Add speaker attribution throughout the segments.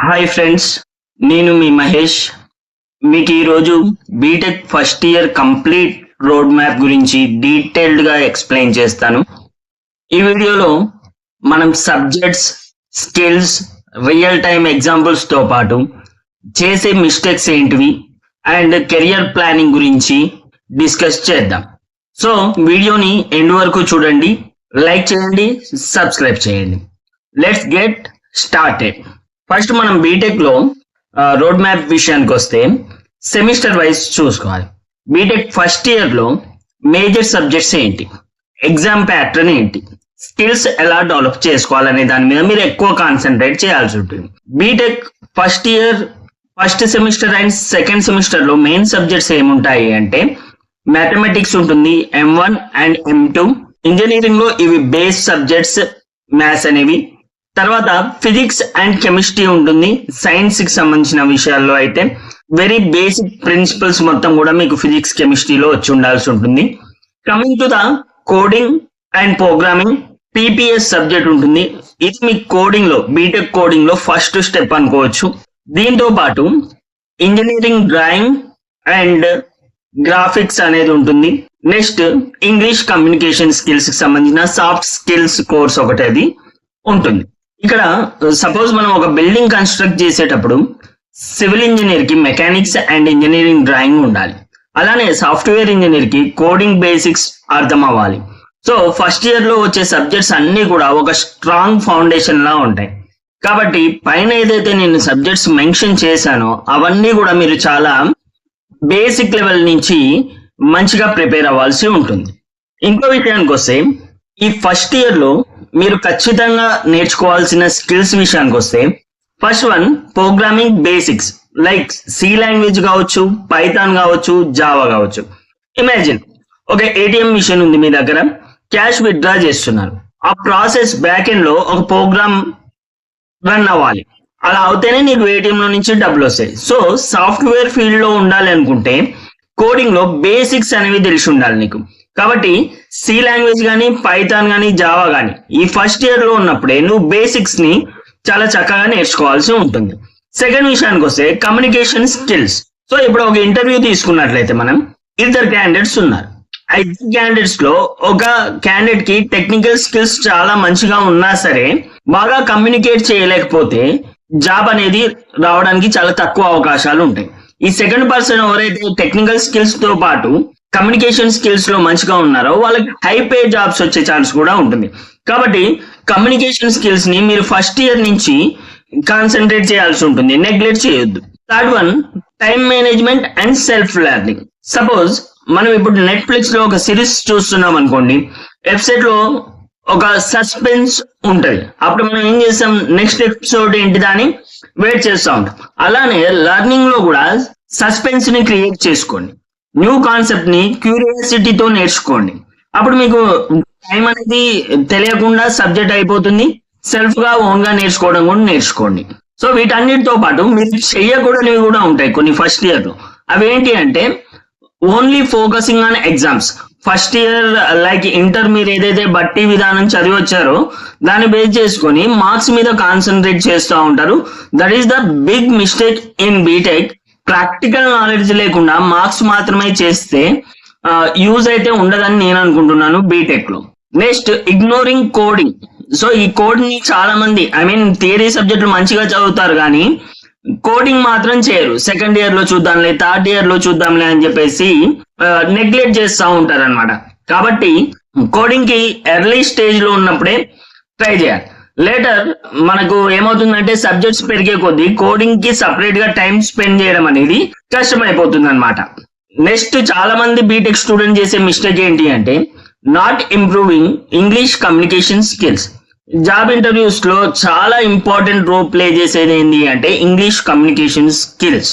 Speaker 1: Hi friends, నేను మీ మహేష్. మీకు ఈరోజు BTech first year complete road map గురించి డీటెయిల్డ్గా ఎక్స్ప్లెయిన్ చేస్తాను. ఈ వీడియోలో మనం సబ్జెక్ట్స్, స్కిల్స్, రియల్ టైమ్ ఎగ్జాంపుల్స్తో పాటు చేసే మిస్టేక్స్ ఏంటివి అండ్ కెరియర్ ప్లానింగ్ గురించి డిస్కస్ చేద్దాం. సో వీడియోని ఎండ్ వరకు చూడండి, లైక్ చేయండి, సబ్స్క్రైబ్ చేయండి. Let's get started. ఫస్ట్ మనం బీటెక్ లో రోడ్ మ్యాప్ విషయానికి వస్తే సెమిస్టర్ వైజ్ చూసుకోవాలి. బీటెక్ ఫస్ట్ ఇయర్ లో మేజర్ సబ్జెక్ట్స్ ఏంటి, ఎగ్జామ్ ప్యాటర్న్ ఏంటి, స్కిల్స్ ఎలా డెవలప్ చేసుకోవాలనే దాని మీద మీరు ఎక్కువ కాన్సన్ట్రేట్ చేయాల్సి ఉంటుంది. BTech first year first semester and second semester లో మెయిన్ సబ్జెక్ట్స్ ఏముంటాయి అంటే మ్యాథమెటిక్స్ ఉంటుంది, M1 అండ్ M2. ఇంజనీరింగ్ లో ఇవి బేస్ సబ్జెక్ట్స్ మ్యాథ్స్ అనేవి. తర్వాత ఫిజిక్స్ అండ్ కెమిస్ట్రీ ఉంటుంది. సైన్స్ కి సంబంధించిన విషయాల్లో అయితే వెరీ బేసిక్ ప్రిన్సిపల్స్ మొత్తం కూడా మీకు ఫిజిక్స్ కెమిస్ట్రీలో వచ్చి ఉండాల్సి ఉంటుంది. Coming to the coding and programming, PPS subject ఉంటుంది. ఇది మీ కోడింగ్ లో బీటెక్ కోడింగ్ లో ఫస్ట్ స్టెప్ అనుకోవచ్చు. దీంతో పాటు ఇంజనీరింగ్ డ్రాయింగ్ అండ్ గ్రాఫిక్స్ అనేది ఉంటుంది. నెక్స్ట్ ఇంగ్లీష్ కమ్యూనికేషన్ స్కిల్స్ కి సంబంధించిన సాఫ్ట్ స్కిల్స్ కోర్స్ ఒకటి అది ఉంటుంది. ఇక్కడ సపోజ్ మనం ఒక బిల్డింగ్ కన్స్ట్రక్ట్ చేసేటప్పుడు సివిల్ ఇంజనీర్ కి మెకానిక్స్ అండ్ ఇంజనీరింగ్ డ్రాయింగ్ ఉండాలి. అలానే సాఫ్ట్వేర్ ఇంజనీర్ కి కోడింగ్ బేసిక్స్ అర్థం అవ్వాలి. సో ఫస్ట్ ఇయర్ లో వచ్చే సబ్జెక్ట్స్ అన్ని కూడా ఒక స్ట్రాంగ్ ఫౌండేషన్ లా ఉంటాయి. కాబట్టి పైన ఏదైతే నేను సబ్జెక్ట్స్ మెన్షన్ చేశానో అవన్నీ కూడా మీరు చాలా బేసిక్ లెవెల్ నుంచి మంచిగా ప్రిపేర్ అవ్వాల్సి ఉంటుంది. ఇంకో విషయానికి వస్తే ఈ ఫస్ట్ ఇయర్ లో మీరు ఖచ్చితంగా నేర్చుకోవాల్సిన స్కిల్స్ విషయానికి వస్తే first one programming basics like C language కావచ్చు, పైథాన్ కావచ్చు, జావా కావచ్చు. ఇమాజిన్ ఒక ATM మిషన్ ఉంది మీ దగ్గర, క్యాష్ విత్డ్రా చేస్తున్నారు. ఆ ప్రాసెస్ బ్యాక్ ఎండ్ లో ఒక ప్రోగ్రామ్ రన్ అవ్వాలి. అలా అవుతేనే నీకు ATM లో నుంచి డబ్బులు వస్తాయి. సో సాఫ్ట్వేర్ ఫీల్డ్ లో ఉండాలి అనుకుంటే కోడింగ్ లో బేసిక్స్ అనేవి తెలిసి ఉండాలి నీకు. కాబట్టి సి లాంగ్వేజ్ కానీ, పైథాన్ కానీ, జావా కానీ ఈ ఫస్ట్ ఇయర్ లో ఉన్నప్పుడే నువ్వు బేసిక్స్ ని చాలా చక్కగా నేర్చుకోవాల్సి ఉంటుంది. సెకండ్ విషయానికి వస్తే కమ్యూనికేషన్ స్కిల్స్. సో ఇప్పుడు ఒక ఇంటర్వ్యూ తీసుకున్నట్లయితే మనం ఇద్దరు క్యాండిడేట్స్ ఉన్నారు. ఆ ఇద్దరు క్యాండిడేట్స్ లో ఒక క్యాండిడేట్ కి టెక్నికల్ స్కిల్స్ చాలా మంచిగా ఉన్నా సరే బాగా కమ్యూనికేట్ చేయలేకపోతే జాబ్ అనేది రావడానికి చాలా తక్కువ అవకాశాలు ఉంటాయి. ఈ సెకండ్ పర్సన్ ఎవరైతే టెక్నికల్ స్కిల్స్ తో పాటు కమ్యూనికేషన్ స్కిల్స్ లో మంచిగా ఉన్నారో వాళ్ళకి హై పే జాబ్స్ వచ్చే ఛాన్స్ కూడా ఉంటుంది. కాబట్టి కమ్యూనికేషన్ స్కిల్స్ ని మీరు ఫస్ట్ ఇయర్ నుంచి కాన్సన్ట్రేట్ చేయాల్సి ఉంటుంది, నెగ్లెక్ట్ చేయొద్దు. Third one time management and self learning. Suppose మనం ఇప్పుడు నెట్ఫ్లిక్స్ లో ఒక సిరీస్ చూస్తున్నాం అనుకోండి, వెబ్సైట్ లో ఒక సస్పెన్స్ ఉంటది. అప్పుడు మనం ఏం చేస్తాం, నెక్స్ట్ ఎపిసోడ్ ఏంటిదా అని వెయిట్ చేస్తూ ఉంటాం. అలానే లెర్నింగ్ లో కూడా సస్పెన్స్ ని క్రియేట్ చేసుకోండి. న్యూ కాన్సెప్ట్ ని క్యూరియాసిటీతో నేర్చుకోండి. అప్పుడు మీకు టైం అనేది తెలియకుండా సబ్జెక్ట్ అయిపోతుంది. సెల్ఫ్ గా ఓన్ గా నేర్చుకోవడం కూడా నేర్చుకోండి. సో వీటన్నిటితో పాటు మీరు చెయ్యకూడనివి కూడా ఉంటాయి కొన్ని ఫస్ట్ ఇయర్ లో. అవేంటి అంటే only focusing on exams. First year like inter మీరు ఏదైతే బట్టి విధానం చదివి వచ్చారో దాన్ని బేస్ చేసుకొని మార్క్స్ మీద కాన్సన్ట్రేట్ చేస్తూ ఉంటారు. That is the big mistake in BTech. Practical knowledge లేకుండా మార్క్స్ మాత్రమే చేస్తే యూజ్ అయితే ఉండదని నేను అనుకుంటున్నాను బీటెక్ లో. Next ignoring coding. సో ఈ కోడ్ ని చాలా మంది థియరీ సబ్జెక్టులు మంచిగా చదువుతారు కానీ కోడింగ్ మాత్రం చేయరు. సెకండ్ ఇయర్ లో చూద్దాంలే, థర్డ్ ఇయర్ లో చూద్దాంలే అని చెప్పేసి నెగ్లెక్ట్ చేస్తూ ఉంటారు అనమాట. కాబట్టి కోడింగ్ కి ఎర్లీ స్టేజ్ లో ఉన్నప్పుడే ట్రై చేయాలి. లేటర్ మనకు ఏమవుతుందంటే సబ్జెక్ట్స్ పెరిగే కొద్దీ కోడింగ్ కి సపరేట్ గా టైం స్పెండ్ చేయడం అనేది కష్టమైపోతుంది అనమాట. నెక్స్ట్ చాలా మంది బీటెక్ స్టూడెంట్ చేసే మిస్టేక్ ఏంటి అంటే not improving English communication skills. Job interviews లో చాలా ఇంపార్టెంట్ రోల్ ప్లే చేసేది ఏంటి అంటే ఇంగ్లీష్ కమ్యూనికేషన్ స్కిల్స్.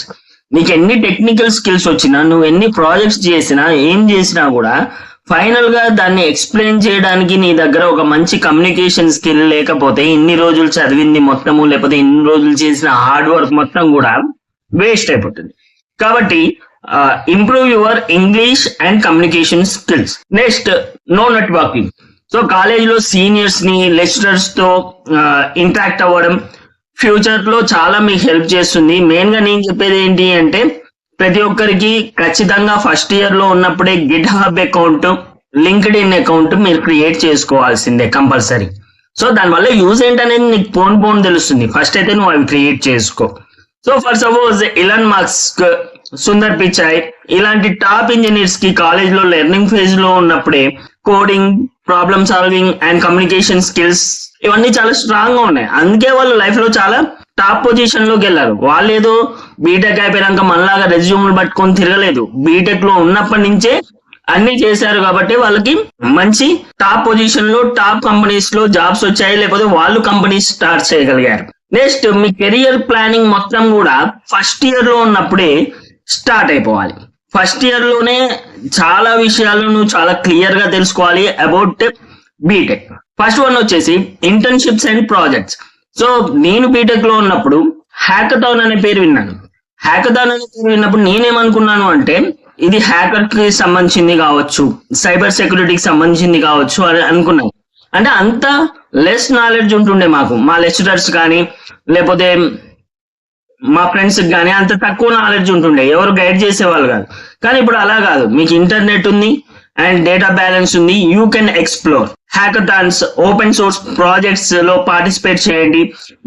Speaker 1: నీకు ఎన్ని టెక్నికల్ స్కిల్స్ వచ్చినా, నువ్వు ఎన్ని ప్రాజెక్ట్స్ చేసినా, ఏం చేసినా కూడా ఫైనల్ గా దాన్ని ఎక్స్ప్లెయిన్ చేయడానికి నీ దగ్గర ఒక మంచి కమ్యూనికేషన్ స్కిల్ లేకపోతే ఇన్ని రోజులు చదివింది మొత్తము, లేకపోతే ఇన్ని రోజులు చేసిన హార్డ్ వర్క్ మొత్తం కూడా వేస్ట్ అయిపోతుంది. కాబట్టి improve your English and communication skills. Next no networking. So కాలేజీలో సీనియర్స్ ని, లెక్చరర్స్ తో ఇంటరాక్ట్ అవ్వడం, ఫ్యూచర్ లో చాలా మీకు హెల్ప్ చేస్తుంది. మెయిన్ గా నేను చెప్పేది ఏంటి అంటే ప్రతి ఒక్కరికి ఖచ్చితంగా ఫస్ట్ ఇయర్ లో ఉన్నప్పుడే Git hub account, linked in account మీరు క్రియేట్ చేసుకోవాల్సిందే కంపల్సరీ. సో దానివల్ల యూజ్ ఏంటనేది నీకు పోన్ తెలుస్తుంది. ఫస్ట్ అయితే నువ్వు అవి క్రియేట్ చేసుకో. So for suppose Elon Musk, Sundar Pichai ఇలాంటి టాప్ ఇంజనీర్స్ కి కాలేజ్ లో లెర్నింగ్ ఫేజ్ లో ఉన్నప్పుడే coding, problem solving and communication skills ఇవన్నీ చాలా స్ట్రాంగ్ గా ఉన్నాయి. అందుకే వాళ్ళు లైఫ్ లో చాలా టాప్ పొజిషన్ లోకి వెళ్ళారు. వాళ్ళు ఏదో బీటెక్ అయిపోయాక మనలాగా రెజ్యూమ్లు పట్టుకొని తిరగలేదు. బీటెక్ లో ఉన్నప్పటి నుంచే అన్ని చేశారు కాబట్టి వాళ్ళకి మంచి టాప్ పొజిషన్ లో టాప్ కంపెనీస్ లో జాబ్స్ వచ్చాయి, లేకపోతే వాళ్ళు కంపెనీస్ స్టార్ట్ చేయగలిగారు. నెక్స్ట్ మీ కెరియర్ ప్లానింగ్ మొత్తం కూడా ఫస్ట్ ఇయర్ లో ఉన్నప్పుడే స్టార్ట్ అయిపోవాలి. ఫస్ట్ ఇయర్ లోనే చాలా విషయాలను చాలా క్లియర్ గా తెలుసుకోవాలి అబౌట్ బీటెక్. ఫస్ట్ వన్ వచ్చేసి ఇంటర్న్షిప్స్ అండ్ ప్రాజెక్ట్స్. సో నేను బీటెక్ లో ఉన్నప్పుడు హ్యాకథాన్ అనే పేరు విన్నాను. హ్యాకథాన్ అనే పేరు విన్నప్పుడు నేనేమనుకున్నాను అంటే ఇది హ్యాకర్ కి సంబంధించింది కావచ్చు, సైబర్ సెక్యూరిటీకి సంబంధించింది కావచ్చు అని అనుకున్నాను. అంటే అంత లెస్ నాలెడ్జ్ ఉంటుండే మాకు, మా లెక్చరర్స్ కానీ లేకపోతే మా ఫ్రెండ్స్ కానీ అంత తక్కువ నాలెడ్జ్ ఉంటుండే, ఎవరు గైడ్ చేసేవాళ్ళు కాదు. కానీ ఇప్పుడు అలా కాదు, మీకు ఇంటర్నెట్ ఉంది అండ్ డేటా బ్యాలెన్స్ ఉంది. You can explore hackathons, open source projects లో పార్టిసిపేట్ చేయండి.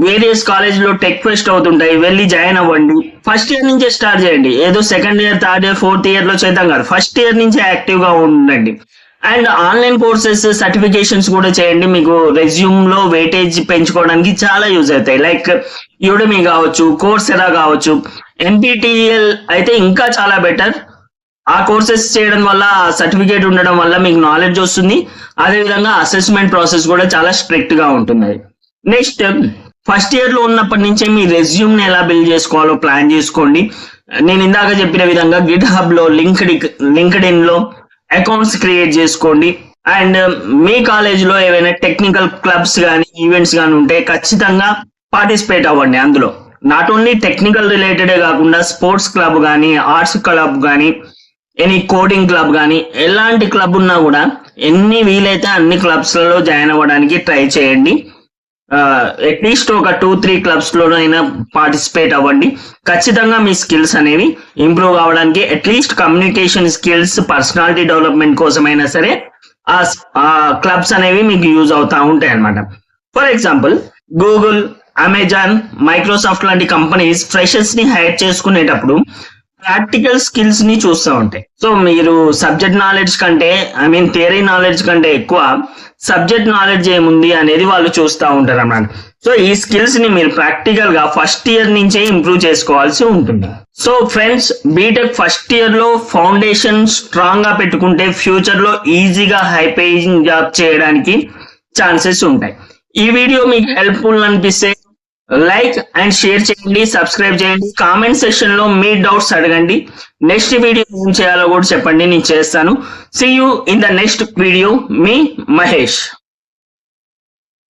Speaker 1: వేరియస్ కాలేజ్ లో టెక్ ఫెస్ట్ అవుతుంటాయి, వెళ్ళి జాయిన్ అవ్వండి. ఫస్ట్ ఇయర్ నుంచే స్టార్ట్ చేయండి. ఏదో second year, third year, fourth year లో చేద్దాం కాదు, ఫస్ట్ ఇయర్ నుంచే యాక్టివ్ గా ఉండండి. అండ్ ఆన్లైన్ కోర్సెస్, సర్టిఫికేషన్స్ కూడా చేయండి. మీకు రెజ్యూమ్ లో వెయిటేజ్ పెంచుకోవడానికి చాలా యూజ్ అవుతాయి. లైక్ యూడెమీ కావచ్చు, కోర్సెరా కావచ్చు, ఎన్పిటిఎల్ అయితే ఇంకా చాలా బెటర్. ఆ కోర్సెస్ చేయడం వల్ల, ఆ సర్టిఫికేట్ ఉండడం వల్ల మీకు నాలెడ్జ్ వస్తుంది. అదేవిధంగా అసెస్మెంట్ ప్రాసెస్ కూడా చాలా స్ట్రిక్ట్ గా ఉంటుంది. నెక్స్ట్ ఫస్ట్ ఇయర్ లో ఉన్నప్పటి నుంచే మీ రెజ్యూమ్ ని ఎలా బిల్డ్ చేసుకోవాలో ప్లాన్ చేసుకోండి. నేను ఇందాక చెప్పిన విధంగా గిట్ హబ్ లో, లింక్డ్ ఇన్ లో అకౌంట్స్ క్రియేట్ చేసుకోండి. అండ్ మీ కాలేజ్ లో ఏవైనా టెక్నికల్ క్లబ్స్ కానీ ఈవెంట్స్ కానీ ఉంటే ఖచ్చితంగా పార్టిసిపేట్ అవ్వండి. అందులో నాట్ ఓన్లీ టెక్నికల్ రిలేటెడే కాకుండా స్పోర్ట్స్ క్లబ్ కానీ, ఆర్ట్స్ క్లబ్ కానీ, ఎనీ కోడింగ్ క్లబ్ కానీ, ఎలాంటి క్లబ్ ఉన్నా కూడా ఎన్ని వీలైతే అన్ని క్లబ్స్ లలో జాయిన్ అవ్వడానికి ట్రై చేయండి. అట్లీస్ట్ ఒక 2-3 క్లబ్స్ లోనైనా పార్టిసిపేట్ అవ్వండి. ఖచ్చితంగా మీ స్కిల్స్ అనేవి ఇంప్రూవ్ అవ్వడానికి, at least communication skills, personality development కోసమైనా సరే ఆ క్లబ్స్ అనేవి మీకు యూజ్ అవుతా ఉంటాయి అన్నమాట. For example Google, Amazon, Microsoft లాంటి కంపెనీస్ ఫ్రెషర్స్ ని హైర్ చేసుకునేటప్పుడు ప్రాక్టికల్ స్కిల్స్ ని చూస్తూ ఉంటాయి. సో మీరు సబ్జెక్ట్ నాలెడ్జ్ కంటే, థియరీ నాలెడ్జ్ కంటే ఎక్కువ సబ్జెక్ట్ నాలెడ్జ్ ఏముంది అనేది వాళ్ళు చూస్తూ ఉంటారు అన్నమాట. సో ఈ స్కిల్స్ ని మీరు ప్రాక్టికల్ గా ఫస్ట్ ఇయర్ నుంచే ఇంప్రూవ్ చేసుకోవాల్సి ఉంటుంది. So friends, BTech first year లో ఫౌండేషన్ స్ట్రాంగ్ గా పెట్టుకుంటే ఫ్యూచర్ లో ఈజీగా హై పేయింగ్ జాబ్ చేయడానికి ఛాన్సెస్ ఉంటాయి. ఈ వీడియో మీకు హెల్ప్ఫుల్ అనిపిస్తే లైక్ అండ్ షేర్ చేయండి, సబ్స్క్రైబ్ చేయండి. కామెంట్ సెక్షన్ లో మీ డౌట్స్ అడగండి. నెక్స్ట్ వీడియో ఏం చేయాలో కూడా చెప్పండి, నేను చేస్తాను. See you in the next video. మీ మహేష్.